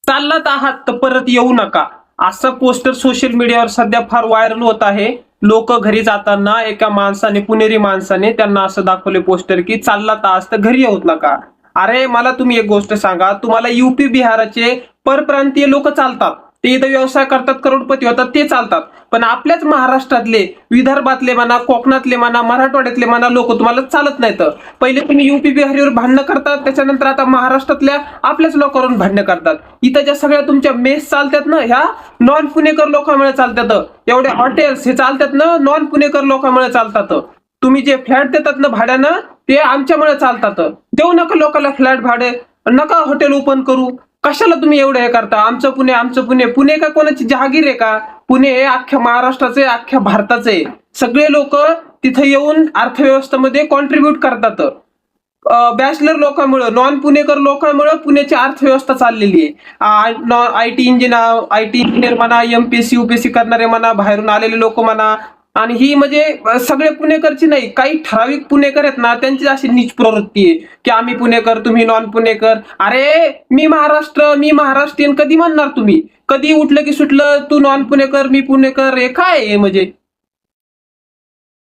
चाललात आहात तर परत येऊ नका, असं पोस्टर सोशल मीडियावर सध्या फार व्हायरल होत आहे. लोक घरी जाताना एका माणसाने, पुणेरी माणसाने त्यांना असं दाखवले पोस्टर की चाललात आज तर घरी येऊच नका. अरे मला तुम्ही एक गोष्ट सांगा, तुम्हाला युपी बिहारचे परप्रांतीय लोक चालतात, ते इथं व्यवसाय करतात, करोडपती होतात, ते चालतात. पण आपल्याच महाराष्ट्रातले, विदर्भातले म्हणा, कोकणातले म्हणा, मराठवाड्यातले म्हणा लोक तुम्हाला चालत नाहीत. पहिले तुम्ही युपी बिहारीवर भांडणं करतात, त्याच्यानंतर आता महाराष्ट्रातल्या आपल्याच लोकांवरून भांडणं करतात. इथं ज्या सगळ्या तुमच्या मेस चालतात ना, ह्या नॉन पुणेकर लोकांमुळे चालतात. एवढे हॉटेल्स हे चालतात ना, नॉन पुणेकर लोकांमुळे चालतात. तुम्ही जे फ्लॅट देतात ना भाड्यानं, ते आमच्यामुळे चालतात. देऊ नका लोकांना फ्लॅट भाडे, नका हॉटेल ओपन करू. कशाला तुम्ही एवढं हे करता? आमचं पुणे, आमचं पुणे. पुणे का कोणाची जहागीर आहे का? पुणे हे अख्ख्या महाराष्ट्राचे, अख्ख्या भारताचे. सगळे लोक तिथे येऊन अर्थव्यवस्थेमध्ये कॉन्ट्रीब्युट करतात. बॅचलर लोकांमुळे, नॉन पुणेकर लोकांमुळे पुण्याची अर्थव्यवस्था चाललेली आहे. आय टी इंजिनियर म्हणा, एमपीएससी युपीएससी करणारे म्हणा, बाहेरून आलेले लोक म्हणा. आणि ही म्हणजे सगळे पुणेकरची नाही, काही ठराविक पुणेकर आहेत ना, त्यांची अशी नीच प्रवृत्ती आहे की आम्ही पुणेकर, तुम्ही नॉन पुणेकर. अरे मी महाराष्ट्र, मी महाराष्ट्रीयन कधी म्हणणार तुम्ही? कधी उठलं की सुटलं तू नॉन पुणेकर, मी पुणेकर, हे काय आहे म्हणजे?